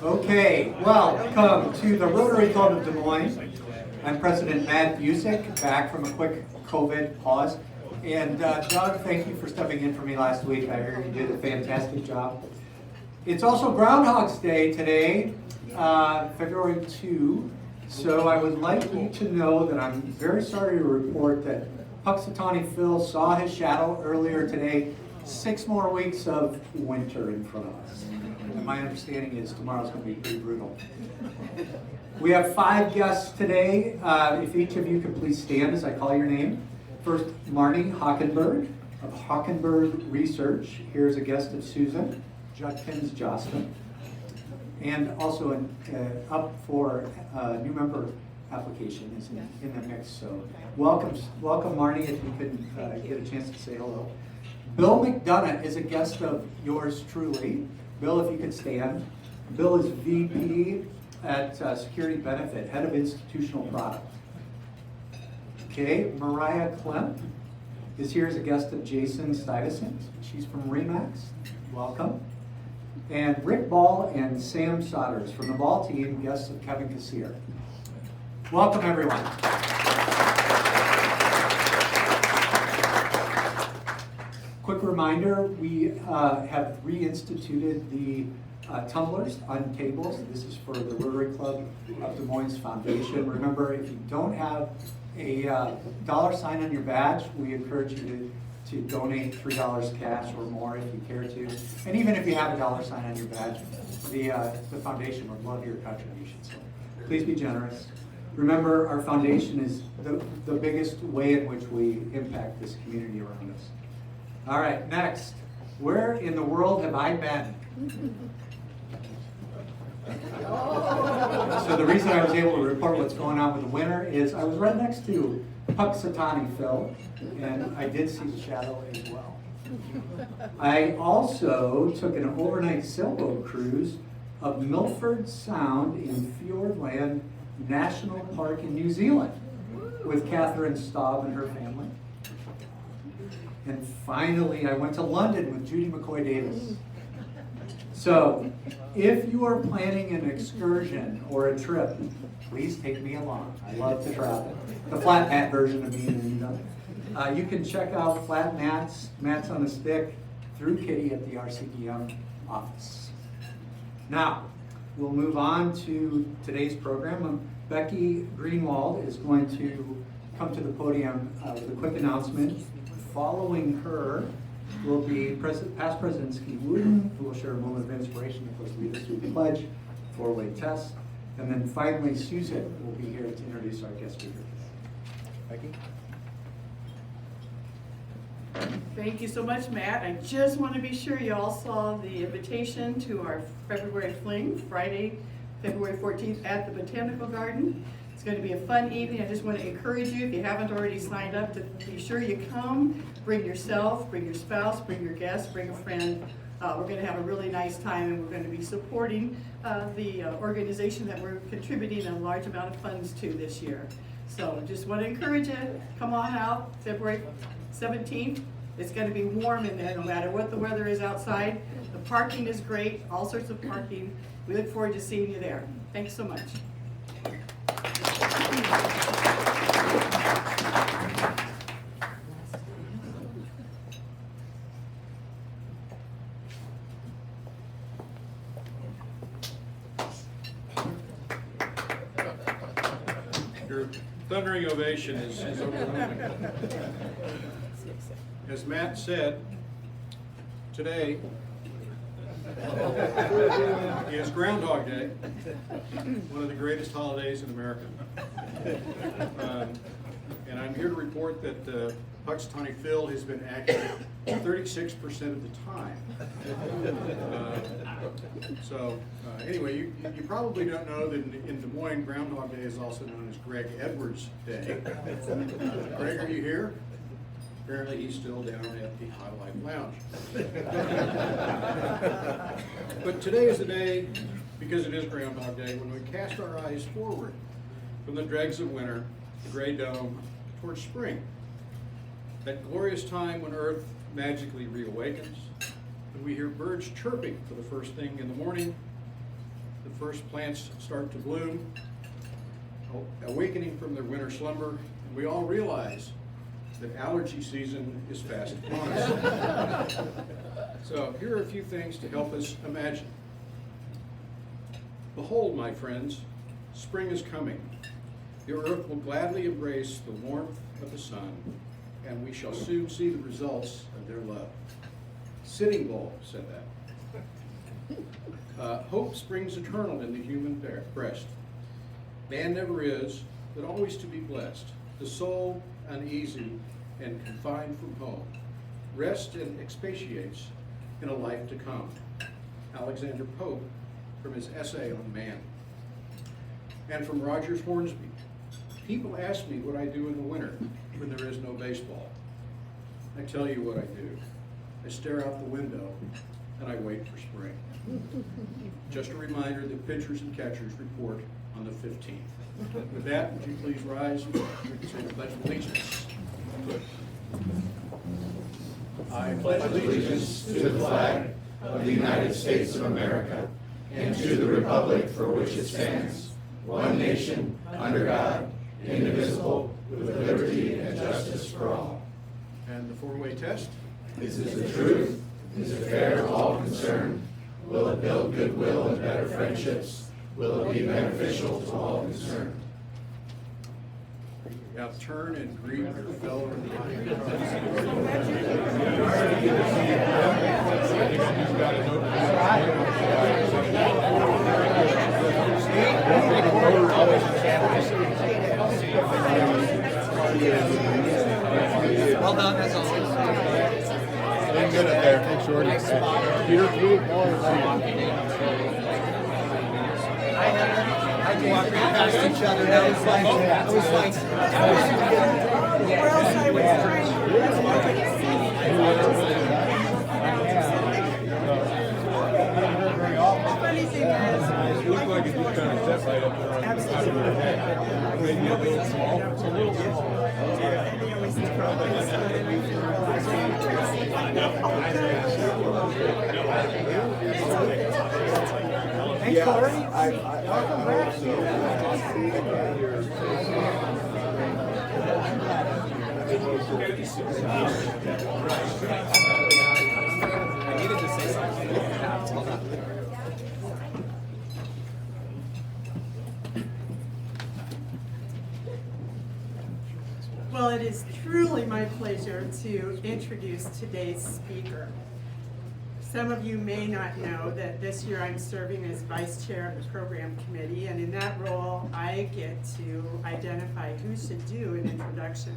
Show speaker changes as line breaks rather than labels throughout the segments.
Okay, welcome to the Rotary Club of Des Moines. I'm President Matt Busick, back from a quick COVID pause. And Doug, thank you for stepping in for me last week. I heard you did a fantastic job. It's also Groundhog's Day today, February 2. So I would like you to know that I'm very sorry to report that Puxatawny Phil saw his shadow earlier today. 6 more weeks of winter in front of us. And my understanding is tomorrow's going to be pretty brutal. We have 5 guests today. If each of you could please stand as I call your name. First, Marnie Hockenberg of Hockenberg Research. Here's a guest of Susan, Judkins Jostin. And also up for a new member application is in the mix. So welcome Marnie, if you could get a chance to say hello. Bill McDonough is a guest of yours truly. Bill, if you could stand. Bill is VP at Security Benefit, Head of Institutional Product. Okay, Mariah Klemp is here as a guest of Jason Stuyvesant. She's from Remax. Welcome. And Rick Ball and Sam Sodders from the Ball team, guests of Kevin Kassier. Welcome, everyone. Quick reminder, we have reinstituted the tumblers on tables. This is for the Rotary Club of Des Moines Foundation. Remember, if you don't have a $sign on your badge, we encourage you to donate $3 cash or more if you care to. And even if you have a $sign on your badge, the foundation would love your contribution. So please be generous. Remember, our foundation is the biggest way in which we impact this community around us. All right, next. Where in the world have I been? So the reason I was able to report what's going on with the winter is I was right next to Puxatawny Phil, and I did see the shadow as well. I also took an overnight sailboat cruise of Milford Sound in Fiordland National Park in New Zealand with Catherine Staub and her family. And finally, I went to London with Judy McCoy Davis. So, if you are planning an excursion or a trip, please take me along. I love to travel. The flat mat version of me, you know. You can check out flat mats on a stick, through Kitty at the RCDM office. Now, we'll move on to today's program. Becky Greenwald is going to come to the podium with a quick announcement. Following her will be past President Ski Wooten, who will share a moment of inspiration, of course, lead us through the pledge, 4-way test. And then finally, Susan will be here to introduce our guest speaker. Becky?
Thank you so much, Matt. I just want to be sure you all saw the invitation to our February Fling, Friday, February 14th at the Botanical Garden. It's going to be a fun evening. I just want to encourage you, if you haven't already signed up, to be sure you come. Bring yourself, bring your spouse, bring your guests, bring a friend. We're going to have a really nice time, and we're going to be supporting the organization that we're contributing a large amount of funds to this year. So just want to encourage you, come on out, February 17th. It's going to be warm in there no matter what the weather is outside. The parking is great, all sorts of parking. We look forward to seeing you there. Thanks so much.
Your thundering ovation is overwhelming. As Matt said, today is Groundhog Day, one of the greatest holidays in America. And I'm here to report that Puxatawny Phil has been active 36% of the time. Anyway, you probably don't know that in Des Moines, Groundhog Day is also known as Greg Edwards Day. Greg, are you here? Apparently he's still down at the High Life Lounge. But today is the day, because it is Groundhog Day, when we cast our eyes forward from the dregs of winter, the gray dome, towards spring. That glorious time when Earth magically reawakens, and we hear birds chirping for the first thing in the morning, first plants start to bloom, awakening from their winter slumber, and we all realize that allergy season is fast upon us. So here are a few things to help us imagine. Behold, my friends, spring is coming. The earth will gladly embrace the warmth of the sun, and we shall soon see the results of their love. Sitting Bull said that. Hope springs eternal in the human breast. Man never is, but always to be blessed. The soul uneasy and confined from home, rest and expatiates in a life to come. Alexander Pope, from his essay on man. And from Rogers Hornsby, people ask me what I do in the winter when there is no baseball. I tell you what I do. I stare out the window and I wait for spring. Just a reminder that pitchers and catchers report on the 15th. With that, would you please rise and say the Pledge of Allegiance?
I pledge allegiance to the flag of the United States of America and to the republic for which it stands, one nation, under God, indivisible, with liberty and justice for all.
And the four-way test.
Is it the truth? Is it fair to all concerned? Will it build goodwill and better friendships? Will it be beneficial to all concerned?
Now turn and greet your fellow in line.
Well done, as always.
Doing good up there. Thanks, Shorty. Peter,
I had to walk right past each other. That was like, where else I was trying. Funny thing is,
you look like you just kind of step right up there. Absolutely. Maybe a little small. It's a little small.
Hey, Corey.
Welcome back.
I needed to say something. Hold on.
Well, it is truly my pleasure to introduce today's speaker. Some of you may not know that this year I'm serving as vice chair of the program committee, and in that role I get to identify who should do an introduction.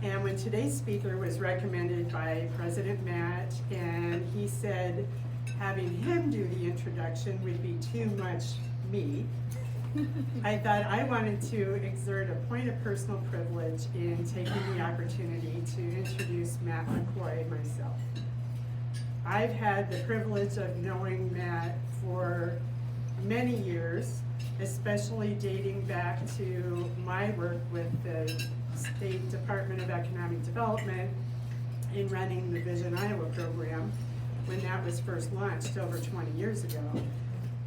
And when today's speaker was recommended by President Matt, and he said having him do the introduction would be too much me, I thought I wanted to exert a point of personal privilege in taking the opportunity to introduce Matt McCoy myself. I've had the privilege of knowing Matt for many years, especially dating back to my work with the State Department of Economic Development in running the Vision Iowa program when that was first launched over 20 years ago.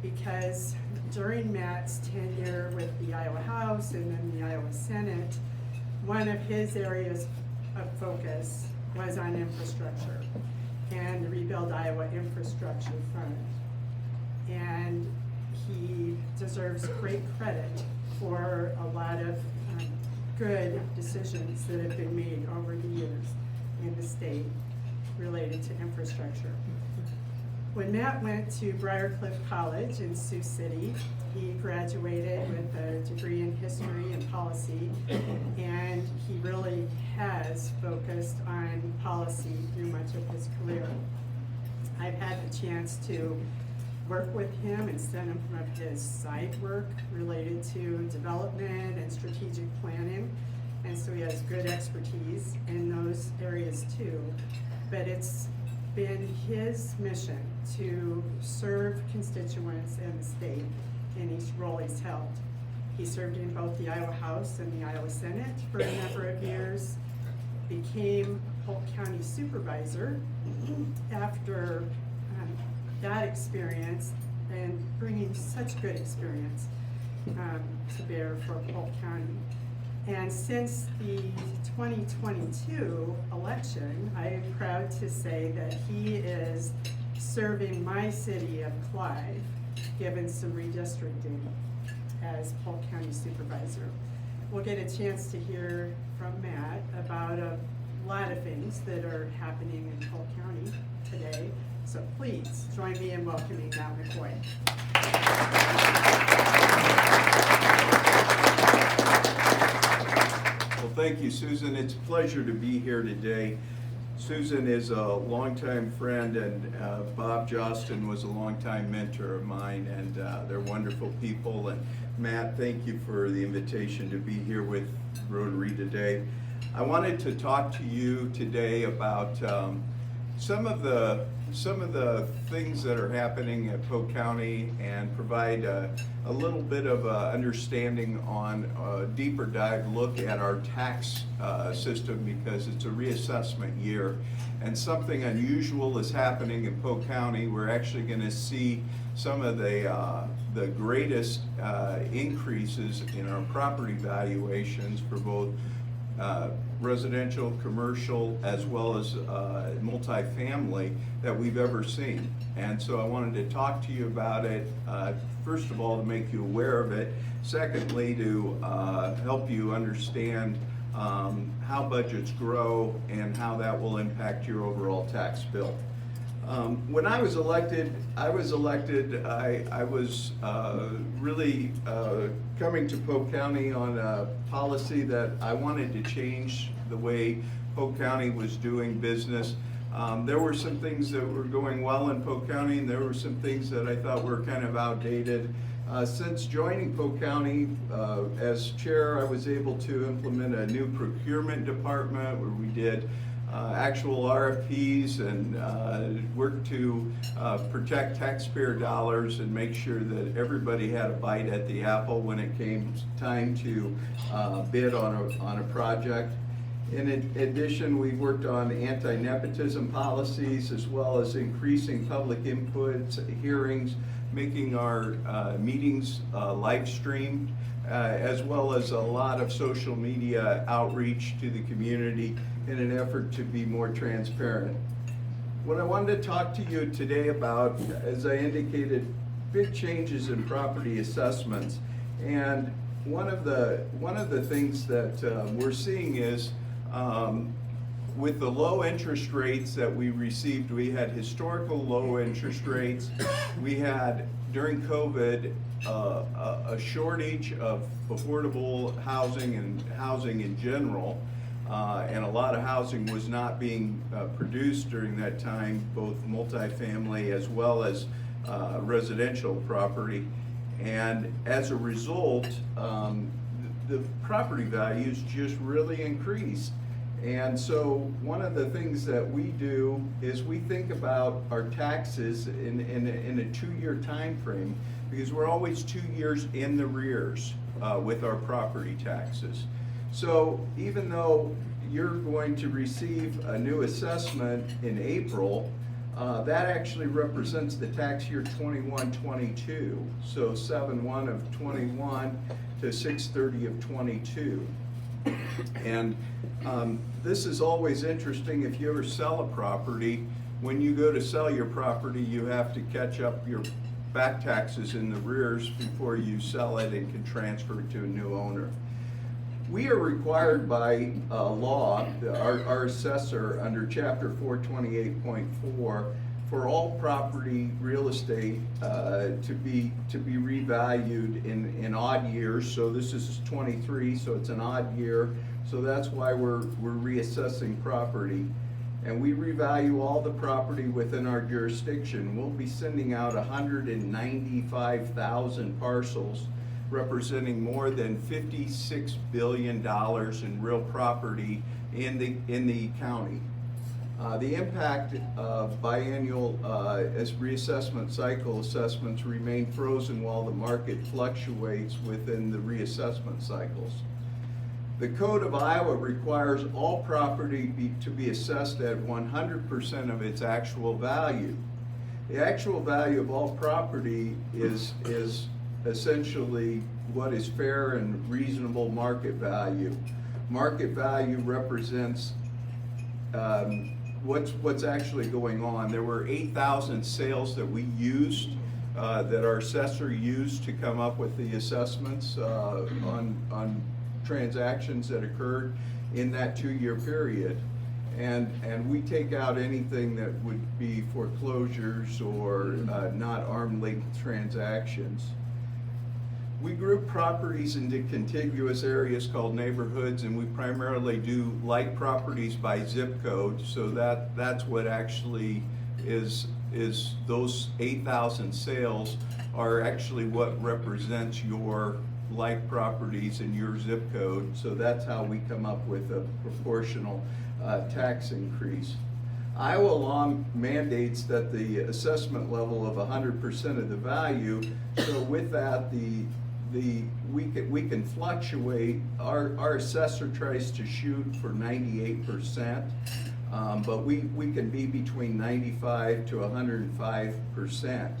Because during Matt's tenure with the Iowa House and then the Iowa Senate, one of his areas of focus was on infrastructure and the Rebuild Iowa Infrastructure Fund. And he deserves great credit for a lot of good decisions that have been made over the years in the state related to infrastructure. When Matt went to Briarcliff College in Sioux City, he graduated with a degree in history and policy, and he really has focused on policy through much of his career. I've had the chance to work with him and some of his side work related to development and strategic planning, and so he has good expertise in those areas too. But it's been his mission to serve constituents in the state in each role he's held. He served in both the Iowa House and the Iowa Senate for a number of years, became Polk County Supervisor after that experience,
and bringing such good experience to bear for Polk County. And since the 2022 election, I am proud to say that he is serving my city of Clive, given some redistricting, as Polk County Supervisor. We'll get a chance to hear from Matt about a lot of things that are happening in Polk County today. So please join me in welcoming Matt McCoy.
Well, thank you, Susan. It's a pleasure to be here today. Susan is a longtime friend, and Bob Jostin was a longtime mentor of mine, and they're wonderful people. And Matt, thank you for the invitation to be here with Rotary today. I wanted to talk to you today about some of the things that are happening at Polk County and provide a little bit of understanding on a deeper dive look at our tax system, because it's a reassessment year and something unusual is happening in Polk County. We're actually going to see some of the greatest increases in our property valuations for both residential, commercial, as well as multifamily that we've ever seen. And so I wanted to talk to you about it, first of all, to make you aware of it. Secondly, to help you understand how budgets grow and how that will impact your overall tax bill. When I was elected, I was really coming to Polk County on a policy that I wanted to change the way Polk County was doing business. There were some things that were going well in Polk County, and there were some things that I thought were kind of outdated. Since joining Polk County as chair, I was able to implement a new procurement department where we did actual RFPs and work to protect taxpayer dollars and make sure that everybody had a bite at the apple when it came time to bid on a project. In addition, we worked on anti-nepotism policies, as well as increasing public input, hearings, making our meetings live streamed, as well as a lot of social media outreach to the community in an effort to be more transparent. What I wanted to talk to you today about, as I indicated, big changes in property assessments. And one of the things that we're seeing is with the low interest rates that we received, we had historical low interest rates. We had, during COVID, a shortage of affordable housing and housing in general. And a lot of housing was not being produced during that time, both multifamily as well as residential property. And as a result, the property values just really increased. And so one of the things that we do is we think about our taxes in a 2-year time frame, because we're always 2 years in the rears with our property taxes. So even though you're going to receive a new assessment in April, that actually represents the tax year 21-22. So 7/1 of 21 to 6/30 of 22. And this is always interesting. If you ever sell a property, when you go to sell your property, you have to catch up your back taxes in the rears before you sell it and can transfer it to a new owner. We are required by law, our assessor under chapter 428.4, for all property real estate to be revalued in odd years. So this is 23, so it's an odd year. So that's why we're reassessing property. And we revalue all the property within our jurisdiction. We'll be sending out 195,000 parcels, representing more than $56 billion in real property in the county. The impact of biannual as reassessment cycle assessments remain frozen while the market fluctuates within the reassessment cycles. The Code of Iowa requires all property to be assessed at 100% of its actual value. The actual value of all property is essentially what is fair and reasonable market value. Market value represents what's actually going on. There were 8,000 sales that we used, that our assessor used to come up with the assessments on transactions that occurred in that 2-year period. And we take out anything that would be foreclosures or not arm's length transactions. We group properties into contiguous areas called neighborhoods, and we primarily do like properties by zip code. So that's what actually is those 8,000 sales are actually what represents your like properties in your zip code. So that's how we come up with a proportional tax increase. Iowa law mandates that the assessment level of 100% of the value. So with that, we can fluctuate. Our assessor tries to shoot for 98%, but we can be between 95 to 105%.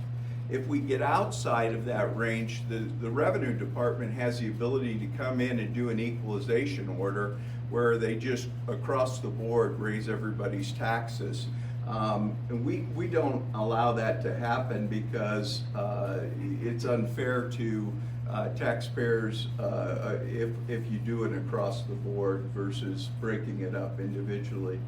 If we get outside of that range, the revenue department has the ability to come in and do an equalization order where they just across the board raise everybody's taxes. And we don't allow that to happen because it's unfair to taxpayers if you do it across the board versus breaking it up individually.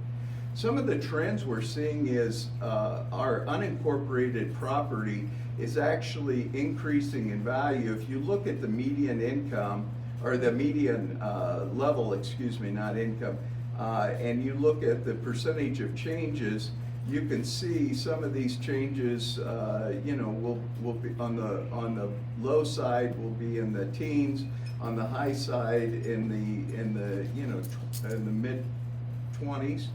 Some of the trends we're seeing is our unincorporated property is actually increasing in value. If you look at the median income, or the median level, excuse me, not income, and you look at the percentage of changes, you can see some of these changes, will be on the low side will be in the teens, on the high side in the mid 20s.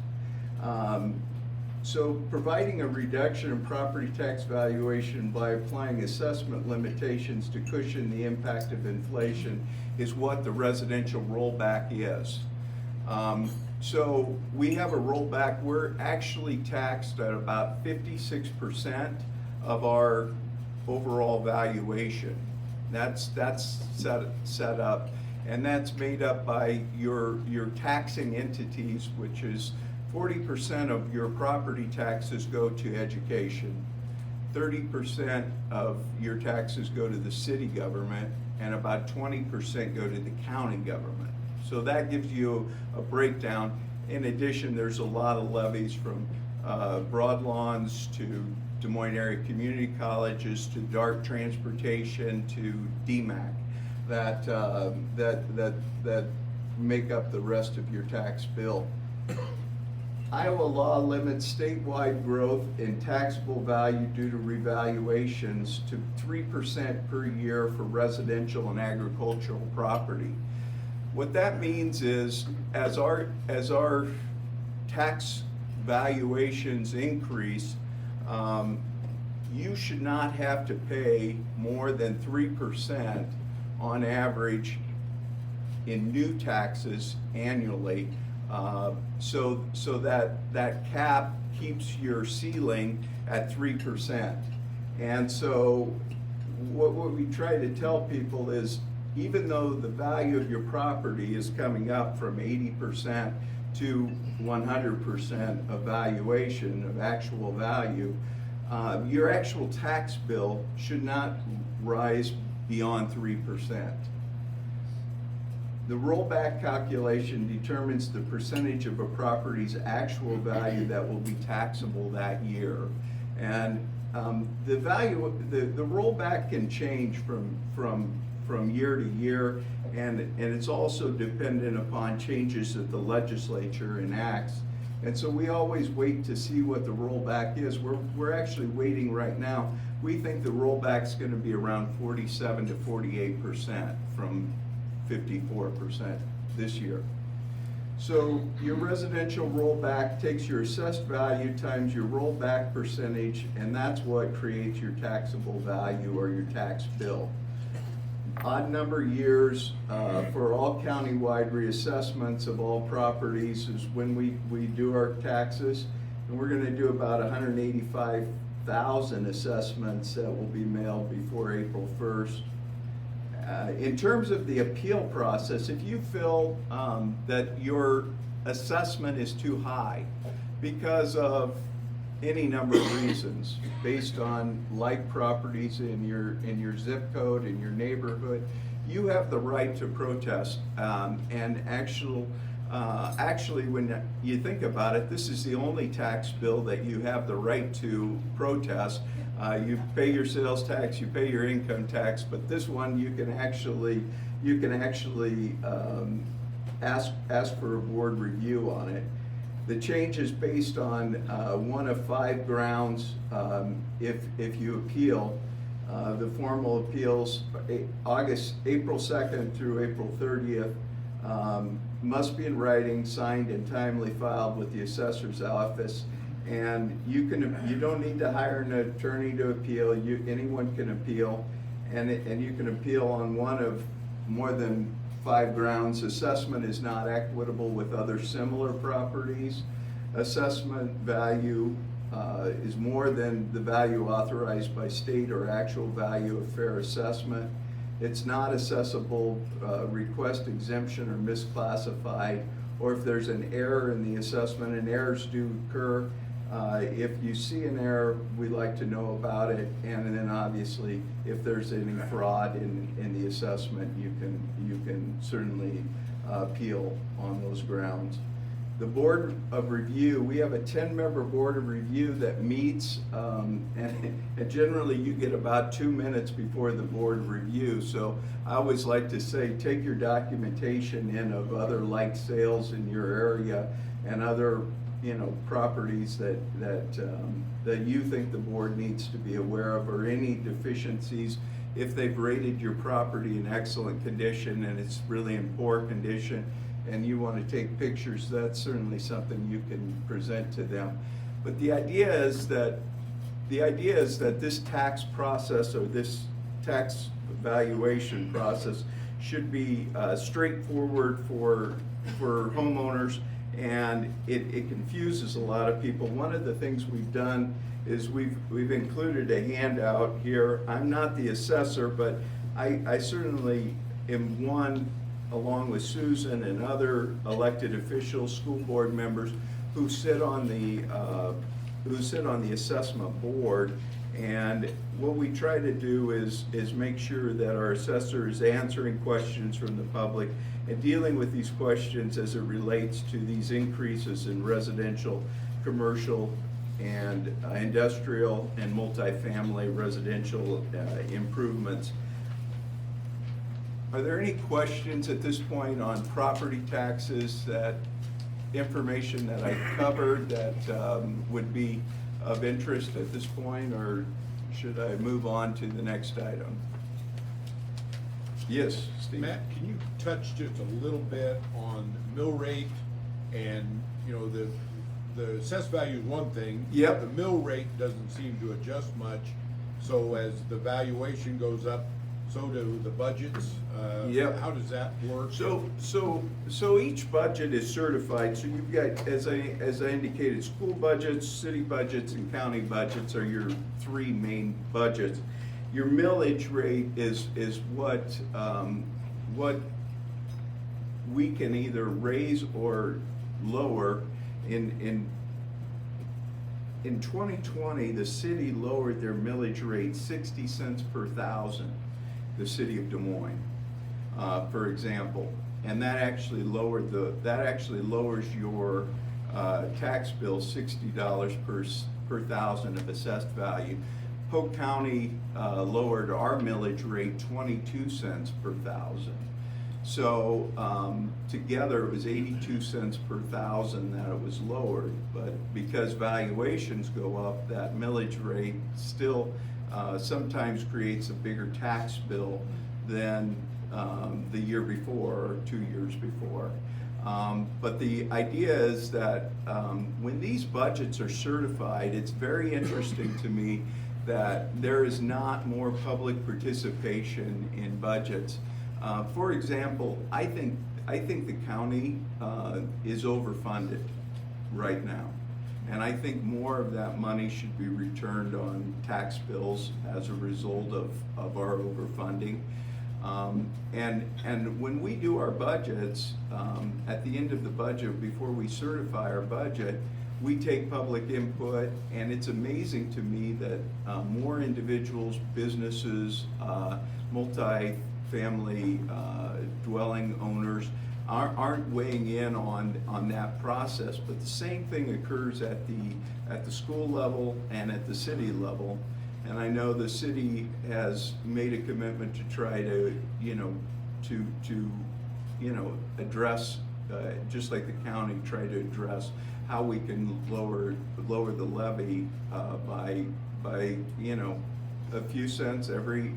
So providing a reduction in property tax valuation by applying assessment limitations to cushion the impact of inflation is what the residential rollback is. So we have a rollback. We're actually taxed at about 56% of our overall valuation. That's set up, and that's made up by your taxing entities, which is 40% of your property taxes go to education, 30% of your taxes go to the city government, and about 20% go to the county government. So that gives you a breakdown. In addition, there's a lot of levies from Broadlawns to Des Moines Area Community Colleges to DART Transportation to DMAC that make up the rest of your tax bill. Iowa law limits statewide growth in taxable value due to revaluations to 3% per year for residential and agricultural property. What that means is, as our tax valuations increase, you should not have to pay more than 3% on average in new taxes annually. So that cap keeps your ceiling at 3%. And so what we try to tell people is, even though the value of your property is coming up from 80% to 100% of valuation of actual value, your actual tax bill should not rise beyond 3%. The rollback calculation determines the percentage of a property's actual value that will be taxable that year. And the rollback can change from year to year, and it's also dependent upon changes that the legislature enacts. And so we always wait to see what the rollback is. We're actually waiting right now. We think the rollback's going to be around 47 to 48% from 54% this year. So your residential rollback takes your assessed value times your rollback percentage, and that's what creates your taxable value or your tax bill. Odd number years for all countywide reassessments of all properties is when we do our taxes, and we're going to do about $185,000 1,000 assessments that will be mailed before April 1st. In terms of the appeal process, if you feel that your assessment is too high because of any number of reasons, based on like properties in your zip code, in your neighborhood, you have the right to protest. And actually, when you think about it, this is the only tax bill that you have the right to protest. You pay your sales tax, you pay your income tax, but this one you can actually ask for a board review on it. The change is based on one of 5 grounds. If you appeal, the formal appeals, April 2nd through April 30th, must be in writing, signed, and timely filed with the assessor's office. And you don't need to hire an attorney to appeal. Anyone can appeal, and you can appeal on one of more than 5 grounds. Assessment is not equitable with other similar properties. Assessment value is more than the value authorized by state or actual value of fair assessment. It's not assessable, request exemption or misclassified, or if there's an error in the assessment, and errors do occur. If you see an error, we like to know about it, and then obviously, if there's any fraud in the assessment, you can certainly appeal on those grounds. The Board of Review, we have a 10-member Board of Review that meets, and generally you get about 2 minutes before the Board of Review. So I always like to say, take your documentation in of other like sales in your area and other properties that you think the board needs to be aware of, or any deficiencies. If they've rated your property in excellent condition and it's really in poor condition and you want to take pictures, that's certainly something you can present to them. But the idea is that this tax process, or this tax valuation process, should be straightforward for homeowners, and it confuses a lot of people. One of the things we've done is we've included a handout here. I'm not the assessor, but I certainly am one, along with Susan and other elected officials, school board members, who sit on the assessment board. And what we try to do is make sure that our assessor is answering questions from the public and dealing with these questions as it relates to these increases in residential, commercial, and industrial and multifamily residential improvements. Are there any questions at this point on property taxes, that information that I covered that would be of interest at this point, or should I move on to the next item? Yes, Steve.
Matt, can you touch just a little bit on mill rate? And the assessed value is one thing.
Yep.
The mill rate doesn't seem to adjust much. So as the valuation goes up, so do the budgets.
Yep.
How does that work?
So each budget is certified. So you've got, as I indicated, school budgets, city budgets, and county budgets are your 3 main budgets. Your millage rate is what we can either raise or lower. In 2020, the city lowered their millage rate 60 cents per thousand. The city of Des Moines, for example, and that actually lowers your tax bill $60 per thousand of assessed value. Polk County lowered our millage rate 22 cents per thousand. So together it was 82 cents per thousand that it was lowered, but because valuations go up, that millage rate still sometimes creates a bigger tax bill than the year before or 2 years before. But the idea is that when these budgets are certified, it's very interesting to me that there is not more public participation in budgets. For example, I think the county is overfunded right now. And I think more of that money should be returned on tax bills as a result of our overfunding. And when we do our budgets, at the end of the budget, before we certify our budget, we take public input, and it's amazing to me that more individuals, businesses, multi-family dwelling owners aren't weighing in on that process. But the same thing occurs at the school level and at the city level. And I know the city has made a commitment to try to, address, just like the county, try to address how we can lower the levy by a few cents every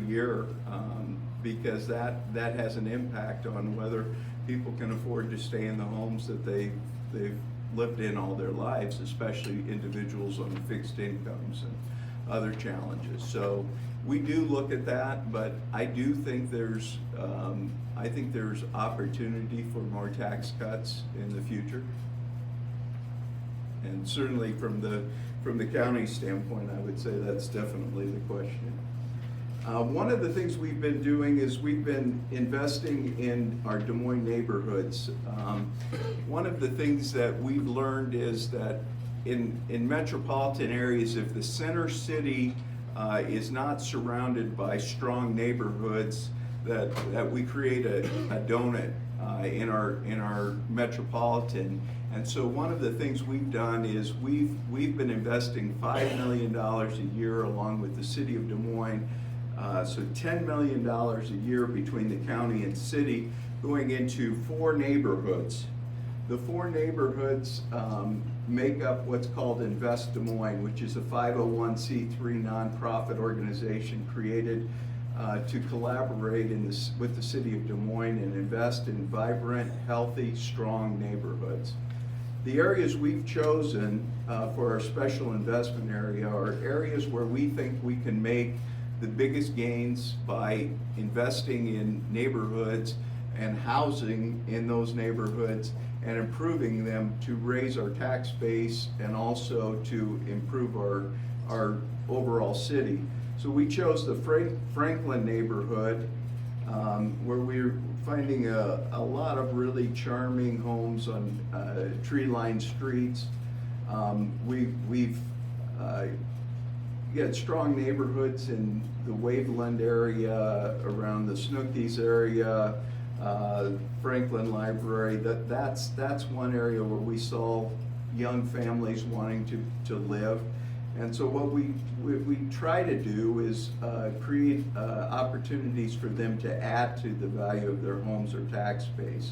year, because that has an impact on whether people can afford to stay in the homes that they've lived in all their lives, especially individuals on fixed incomes and other challenges. So we do look at that, but I do think there's opportunity for more tax cuts in the future. And certainly from the county standpoint, I would say that's definitely the question. One of the things we've been doing is we've been investing in our Des Moines neighborhoods. One of the things that we've learned is that in metropolitan areas, if the center city is not surrounded by strong neighborhoods, that we create a donut in our metropolitan. And so one of the things we've done is we've been investing $5 million a year along with the city of Des Moines. So $10 million a year between the county and city going into 4 neighborhoods. The 4 neighborhoods make up what's called Invest Des Moines, which is a 501c3 nonprofit organization created to collaborate with the city of Des Moines and invest in vibrant, healthy, strong neighborhoods. The areas we've chosen for our special investment area are areas where we think we can make the biggest gains by investing in neighborhoods and housing in those neighborhoods and improving them to raise our tax base and also to improve our overall city. So we chose the Franklin neighborhood where we're finding a lot of really charming homes on tree-lined streets. We've got strong neighborhoods in the Waveland area, around the Snookies area, Franklin Library. That's one area where we saw young families wanting to live. And so what we try to do is create opportunities for them to add to the value of their homes or tax base.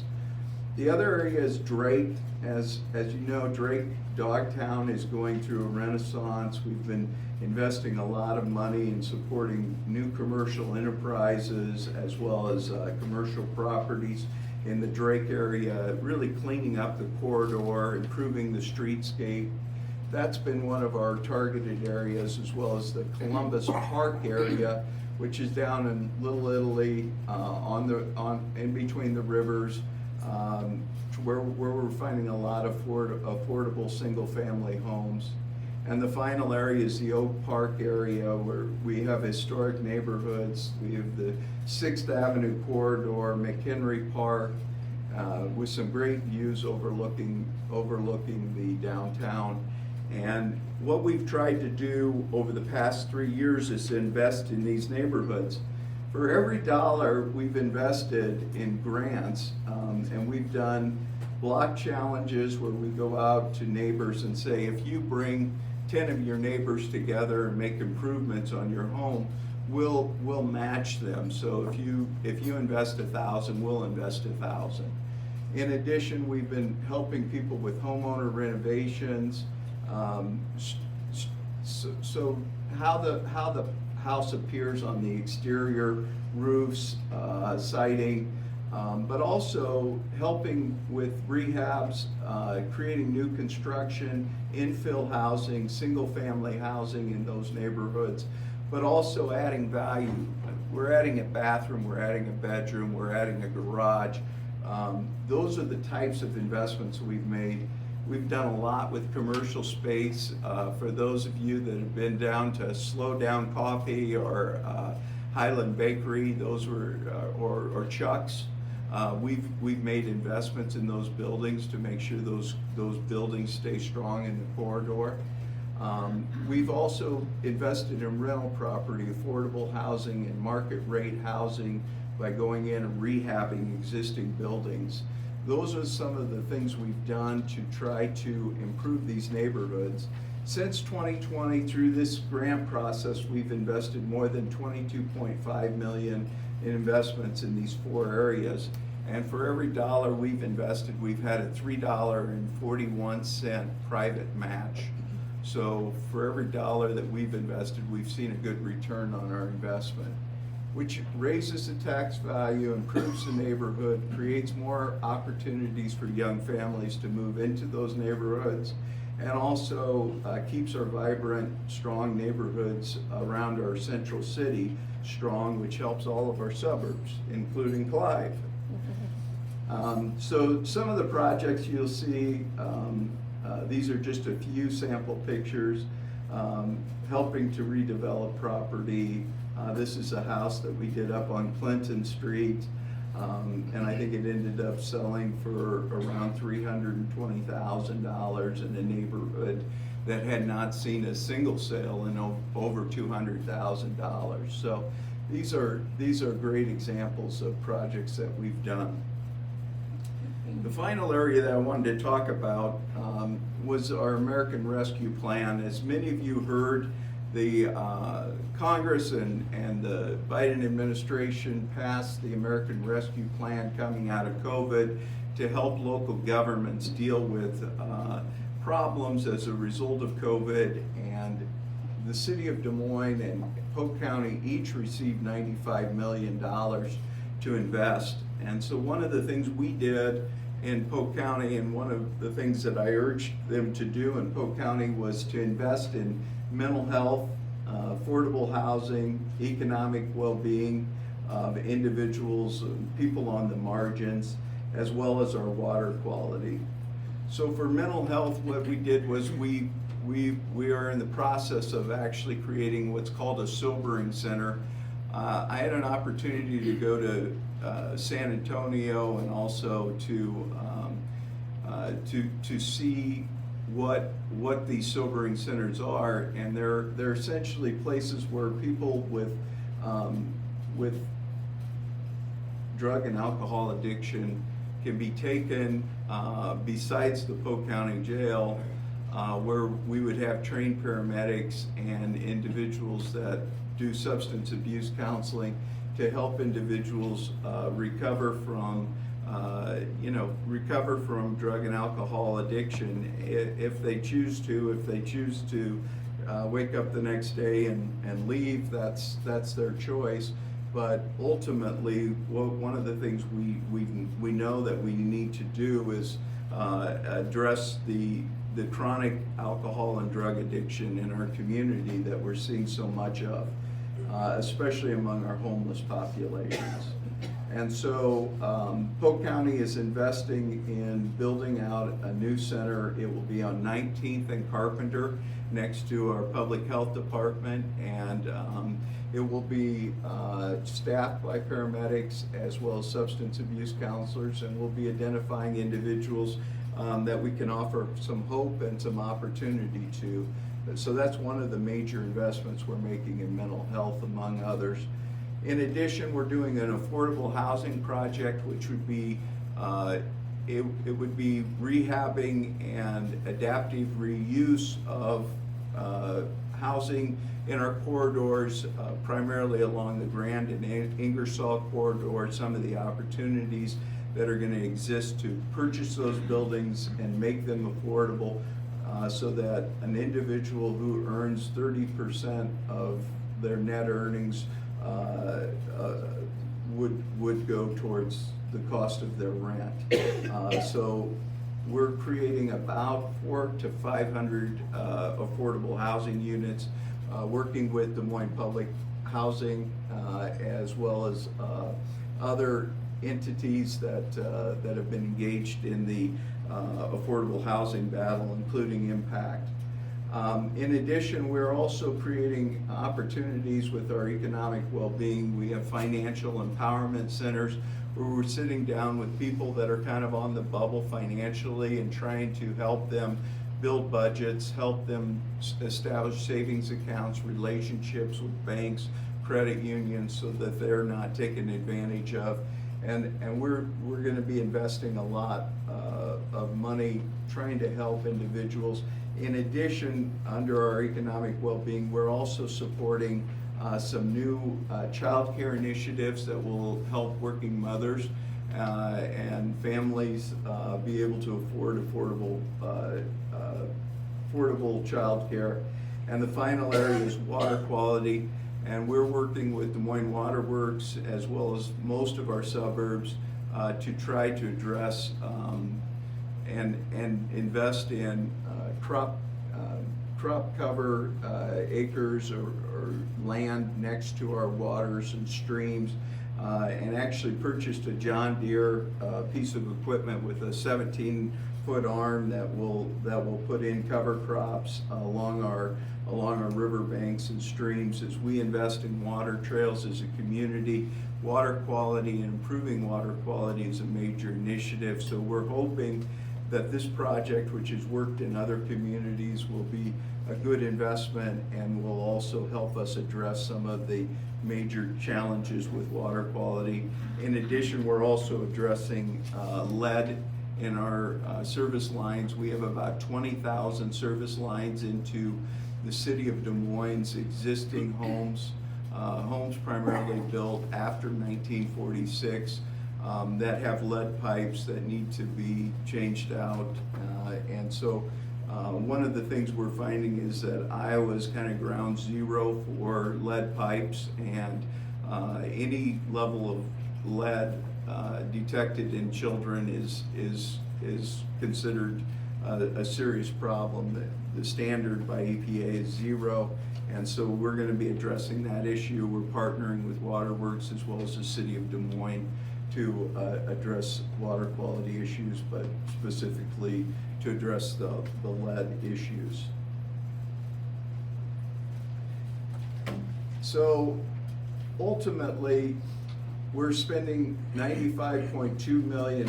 The other area is Drake. As you know, Drake Dogtown is going through a renaissance. We've been investing a lot of money in supporting new commercial enterprises as well as commercial properties in the Drake area, really cleaning up the corridor, improving the streetscape. That's been one of our targeted areas, as well as the Columbus Park area, which is down in Little Italy, in between the rivers, where we're finding a lot of affordable single-family homes. And the final area is the Oak Park area, where we have historic neighborhoods. We have the 6th Avenue corridor, McHenry Park, with some great views overlooking the downtown. And what we've tried to do over the past 3 years is to invest in these neighborhoods. For every dollar we've invested in grants, and we've done block challenges where we go out to neighbors and say, if you bring 10 of your neighbors together and make improvements on your home, we'll match them. So if you invest 1,000, we'll invest 1,000. In addition, we've been helping people with homeowner renovations. So how the house appears on the exterior, roofs, siding, but also helping with rehabs, creating new construction, infill housing, single-family housing in those neighborhoods, but also adding value. We're adding a bathroom, we're adding a bedroom, we're adding a garage. Those are the types of investments we've made. We've done a lot with commercial space. For those of you that have been down to Slow Down Coffee or Highland Bakery, those were, or Chuck's, we've made investments in those buildings to make sure those buildings stay strong in the corridor. We've also invested in rental property, affordable housing, and market rate housing by going in and rehabbing existing buildings. Those are some of the things we've done to try to improve these neighborhoods. Since 2020, through this grant process, we've invested more than $22.5 million in investments in these 4 areas. And for every dollar we've invested, we've had a $3.41 private match. So for every dollar that we've invested, we've seen a good return on our investment, which raises the tax value, improves the neighborhood, creates more opportunities for young families to move into those neighborhoods, and also keeps our vibrant, strong neighborhoods around our central city strong, which helps all of our suburbs, including Clive. So some of the projects you'll see, these are just a few sample pictures, helping to redevelop property. This is a house that we did up on Clinton Street, and I think it ended up selling for around $320,000 in a neighborhood that had not seen a single sale in over $200,000. So these are great examples of projects that we've done. The final area that I wanted to talk about was our American Rescue Plan. As many of you heard, the Congress and the Biden administration passed the American Rescue Plan coming out of COVID to help local governments deal with problems as a result of COVID. And the city of Des Moines and Polk County each received $95 million to invest. And so one of the things we did in Polk County, and one of the things that I urged them to do in Polk County, was to invest in mental health, affordable housing, economic well-being of individuals, people on the margins, as well as our water quality. So for mental health, what we did was we are in the process of actually creating what's called a sobering center. I had an opportunity to go to San Antonio and also to see what these sobering centers are, and they're essentially places where people with drug and alcohol addiction can be taken besides the Polk County Jail, where we would have trained paramedics and individuals that do substance abuse counseling to help individuals recover from drug and alcohol addiction if they choose to. If they choose to wake up the next day and leave, that's their choice. But ultimately, one of the things we know that we need to do is address the chronic alcohol and drug addiction in our community that we're seeing so much of, especially among our homeless populations. And so Polk County is investing in building out a new center. It will be on 19th and Carpenter, next to our public health department, and it will be staffed by paramedics as well as substance abuse counselors, and we'll be identifying individuals that we can offer some hope and some opportunity to. So that's one of the major investments we're making in mental health, among others. In addition, we're doing an affordable housing project, which would be it would be rehabbing and adaptive reuse of housing in our corridors, primarily along the Grand and Ingersoll corridor. Some of the opportunities that are going to exist to purchase those buildings and make them affordable, so that an individual who earns 30% of their net earnings would go towards the cost of their rent. So we're creating about 400 to 500 affordable housing units, working with Des Moines Public Housing as well as other entities that have been engaged in the affordable housing battle, including Impact. In addition, we're also creating opportunities with our economic well-being. We have financial empowerment centers where we're sitting down with people that are kind of on the bubble financially and trying to help them build budgets, help them establish savings accounts, relationships with banks, credit unions, so that they're not taken advantage of. And we're going to be investing a lot of money trying to help individuals. In addition, under our economic well-being, we're also supporting some new child care initiatives that will help working mothers and families be able to afford affordable child care. And the final area is water quality. And we're working with Des Moines Water Works as well as most of our suburbs to try to address and invest in crop cover acres or land next to our waters and streams, and actually purchased a John Deere piece of equipment with a 17-foot arm that will put in cover crops along our riverbanks and streams as we invest in water trails as a community. Water quality and improving water quality is a major initiative, so we're hoping that this project, which has worked in other communities, will be a good investment and will also help us address some of the major challenges with water quality. In addition, we're also addressing lead in our service lines. We have about 20,000 service lines into the city of Des Moines' existing homes, homes primarily built after 1946. That have lead pipes that need to be changed out. And so one of the things we're finding is that Iowa is kind of ground zero for lead pipes, and any level of lead detected in children is considered a serious problem. The standard by EPA is 0. And so we're going to be addressing that issue. We're partnering with Waterworks as well as the city of Des Moines to address water quality issues, but specifically to address the lead issues. So ultimately, we're spending $95.2 million.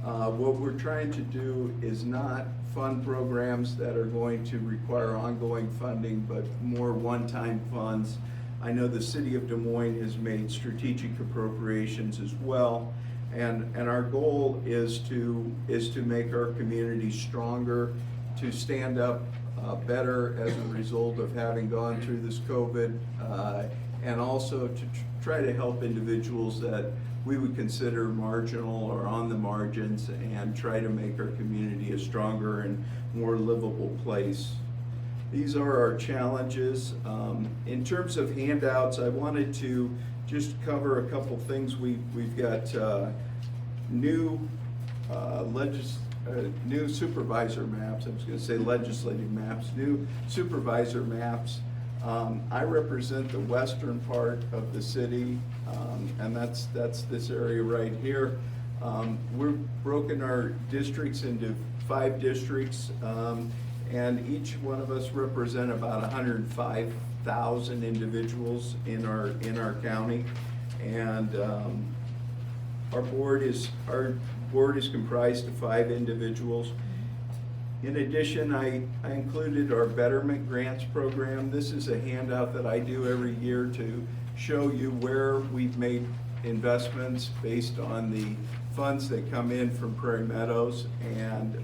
What we're trying to do is not fund programs that are going to require ongoing funding, but more one-time funds. I know the city of Des Moines has made strategic appropriations as well, and our goal is to make our community stronger, to stand up better as a result of having gone through this COVID, and also to try to help individuals that we would consider marginal or on the margins, and try to make our community a stronger and more livable place. These are our challenges. In terms of handouts, I wanted to just cover a couple things. We've got new supervisor maps. I was going to say legislative maps. New supervisor maps. I represent the western part of the city, and that's this area right here. We've broken our districts into 5 districts. And each one of us represent about 105,000 individuals in our county, and our board is comprised of 5 individuals. In addition, I included our Betterment Grants program. This is a handout that I do every year to show you where we've made investments based on the funds that come in from Prairie Meadows, and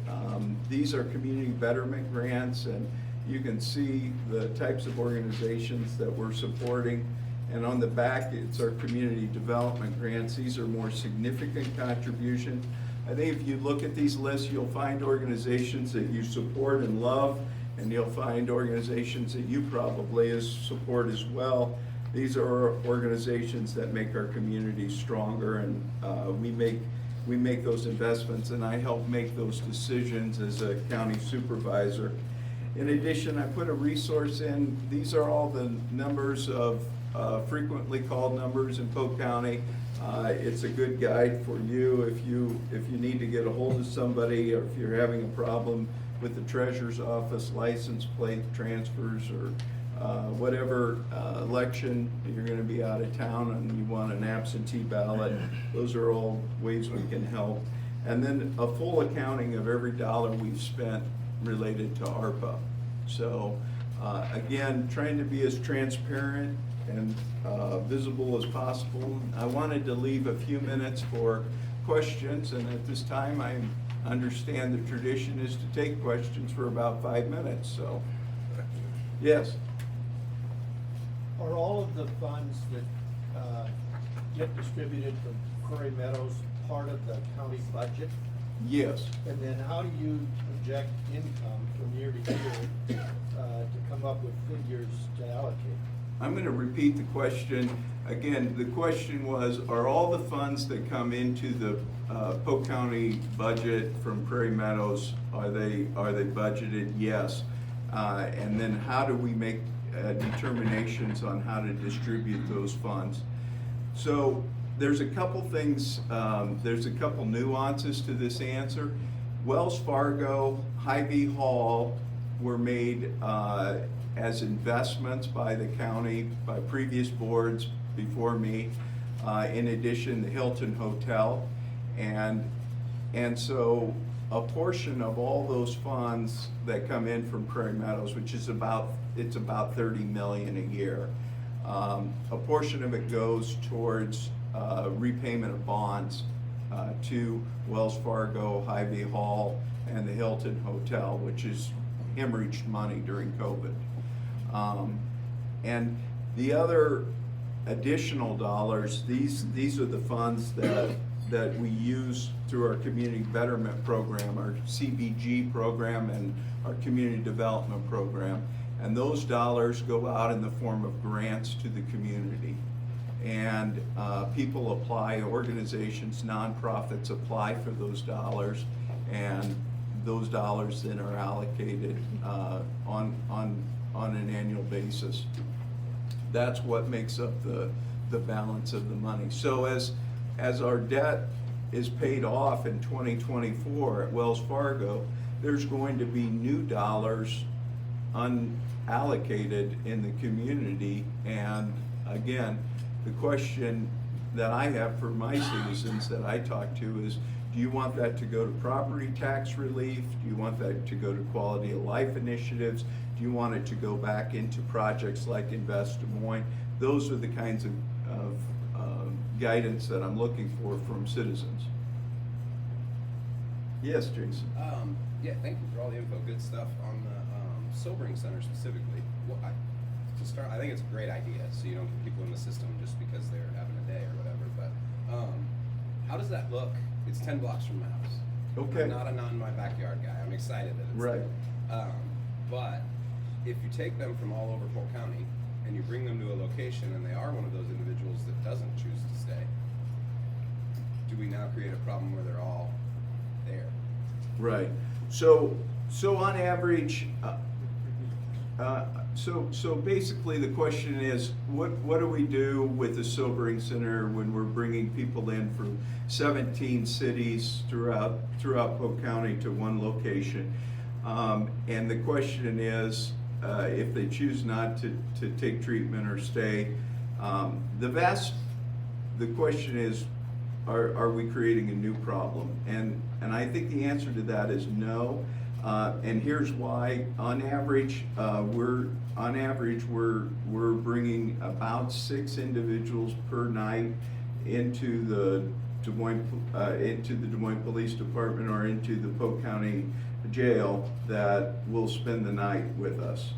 these are community betterment grants, and you can see the types of organizations that we're supporting. And on the back, it's our community development grants. These are more significant contributions. I think if you look at these lists, you'll find organizations that you support and love, and you'll find organizations that you probably support as well. These are organizations that make our community stronger, and we make those investments, and I help make those decisions as a county supervisor. In addition, I put a resource in. These are all the numbers of frequently called numbers in Polk County. It's a good guide for you if you need to get a hold of somebody, or if you're having a problem with the treasurer's office, license plate transfers, or whatever election you're going to be out of town and you want an absentee ballot. Those are all ways we can help. And then a full accounting of every dollar we've spent related to ARPA. So again, trying to be as transparent and visible as possible. I wanted to leave a few minutes for questions, and at this time I understand the tradition is to take questions for about 5 minutes. So yes.
Are all of the funds that get distributed from Prairie Meadows part of the county budget?
Yes.
And then how do you project income from year to year to come up with figures to allocate?
I'm going to repeat the question. Again, the question was, are all the funds that come into the Polk County budget from Prairie Meadows, are they budgeted? Yes. And then how do we make determinations on how to distribute those funds? So there's a couple things, there's a couple nuances to this answer. Wells Fargo, Hy-Vee Hall were made as investments by the county, by previous boards before me. In addition, the Hilton Hotel. And so a portion of all those funds that come in from Prairie Meadows, which is about 30 million a year. A portion of it goes towards repayment of bonds to Wells Fargo, Hy-Vee Hall, and the Hilton Hotel, which is hemorrhaged money during COVID. And the other additional dollars, these are the funds that we use through our community betterment program, our CBG program, and our community development program. And those dollars go out in the form of grants to the community. And people apply, organizations, nonprofits apply for those dollars, and those dollars then are allocated on an annual basis. That's what makes up the balance of the money. So as our debt is paid off in 2024 at Wells Fargo, there's going to be new dollars unallocated in the community. And again, the question that I have for my citizens that I talk to is, do you want that to go to property tax relief? Do you want that to go to quality of life initiatives? Do you want it to go back into projects like Invest Des Moines? Those are the kinds of guidance that I'm looking for from citizens. Yes, Jason.
Yeah, thank you for all the info. Good stuff on the sobering center specifically. Well, to start, I think it's a great idea, so you don't get people in the system just because they're having a day or whatever. But how does that look? It's 10 blocks from my house.
Okay.
I'm not a not in my backyard guy. I'm excited that it's
Right.
there. But if you take them from all over Polk County and you bring them to a location and they are one of those individuals that doesn't choose to stay, do we now create a problem where they're all there?
Right. So on average, so basically the question is, what do we do with the sobering center when we're bringing people in from 17 cities throughout Polk County to one location? And the question is, if they choose not to take treatment or stay, the question is, are we creating a new problem? And I think the answer to that is no. And here's why. On average, we're bringing about 6 individuals per night into the Des Moines Police Department or into the Polk County Jail that will spend the night with us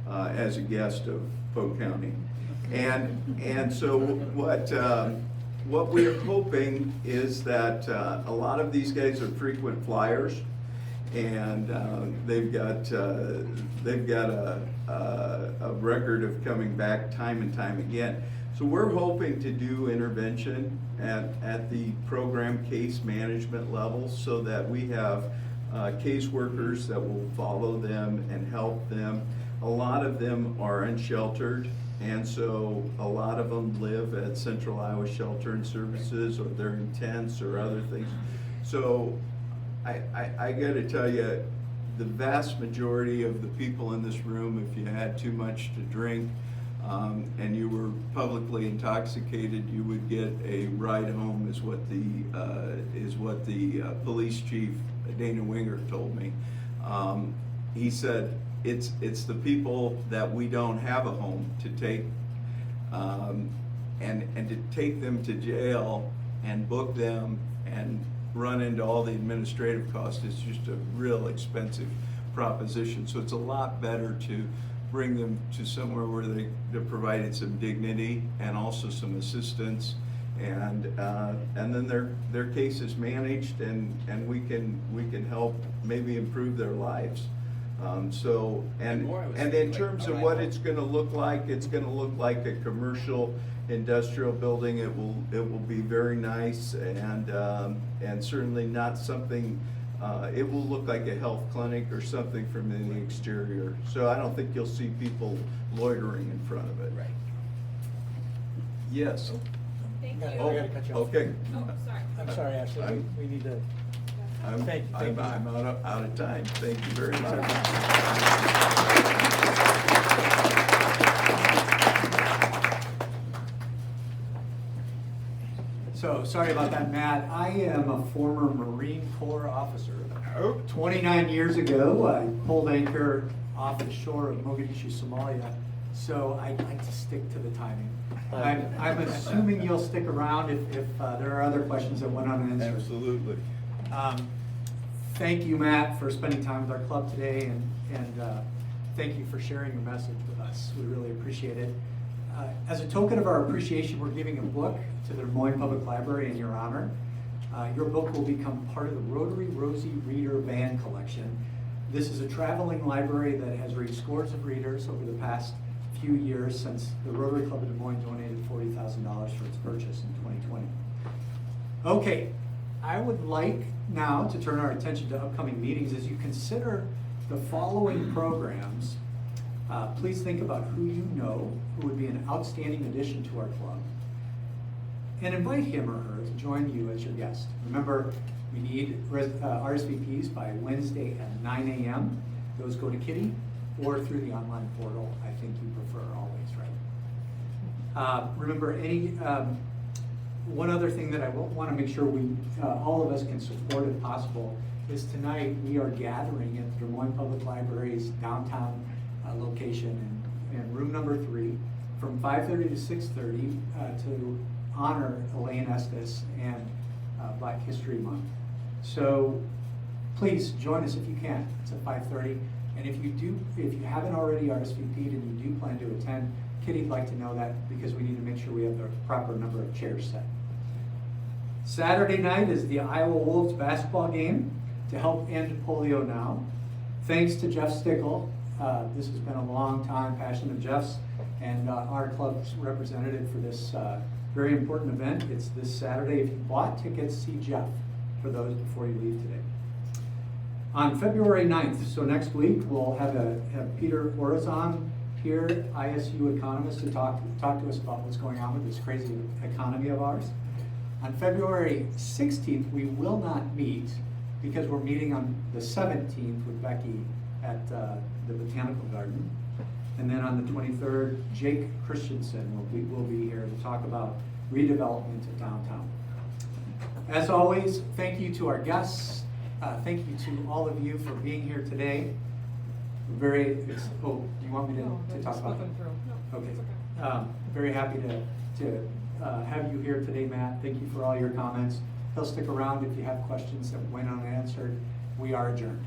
as a guest of Polk County. And so what we're hoping is that a lot of these guys are frequent flyers, and they've got a record of coming back time and time again. So we're hoping to do intervention at the program case management level so that we have caseworkers that will follow them and help them. A lot of them are unsheltered, And so a lot of them live at Central Iowa Shelter and Services, or they're in tents or other things. So I gotta tell you, the vast majority of the people in this room, if you had too much to drink, and you were publicly intoxicated, you would get a ride home, is what the police chief, Dana Winger, told me. He said, it's the people that we don't have a home to take, and to take them to jail and book them and run into all the administrative costs is just a real expensive proposition. So it's a lot better to bring them to somewhere where they're provided some dignity and also some assistance, and then their case is managed, and we can help maybe improve their lives. And in terms of what it's going to look like, it's going to look like a commercial industrial building. It will be very nice, and certainly not something. It will look like a health clinic or something from the exterior. So I don't think you'll see people loitering in front of it.
Right.
Yes.
Thank you.
Oh,
I gotta cut you off.
okay.
Oh, sorry. I'm sorry, Ashley, we need to. Thank you.
I'm out of time. Thank you very much.
So, sorry about that, Matt. I am a former Marine Corps officer. 29 years ago, I pulled anchor off the shore of Mogadishu, Somalia, so I like to stick to the timing. I'm assuming you'll stick around if there are other questions that went unanswered.
Absolutely.
Thank you, Matt, for spending time with our club today, and thank you for sharing your message with us. We really appreciate it. As a token of our appreciation, we're giving a book to the Des Moines Public Library in your honor. Your book will become part of the Rotary Rosie Reader Band Collection. This is a traveling library that has reached scores of readers over the past few years since the Rotary Club of Des Moines donated $40,000 for its purchase in 2020. Okay, I would like now to turn our attention to upcoming meetings. As you consider the following programs, please think about who you know who would be an outstanding addition to our club, and invite him or her to join you as your guest. Remember, we need RSVPs by Wednesday at 9 a.m. Those go to Kitty or through the online portal. I think you prefer always, right? Remember, one other thing that I want to make sure all of us can support if possible is tonight we are gathering at the Des Moines Public Library's downtown location in room number 3 from 5:30 to 6:30 to honor Elaine Estes and Black History Month. So please join us if you can. It's at 5:30, and if you haven't already RSVP'd and you do plan to attend, Kitty'd like to know that because we need to make sure we have the proper number of chairs set. Saturday night is the Iowa Wolves basketball game to help end polio now. Thanks to Jeff Stickle. This has been a long time passion of Jeff's and our club's representative for this very important event. It's this Saturday. If you bought tickets, see Jeff for those before you leave today. On February 9th, so next week, we'll have Peter Orazon here, ISU economist, to talk to us about what's going on with this crazy economy of ours. On February 16th, we will not meet because we're meeting on the 17th with Becky at the Botanical Garden. And then on the 23rd, Jake Christensen will be here to talk about redevelopment of downtown. As always, thank you to our guests. Thank you to all of you for being here today. Do you want me to talk about it? Okay. Very happy to have you here today, Matt. Thank you for all your comments. He'll stick around if you have questions that went unanswered. We are adjourned.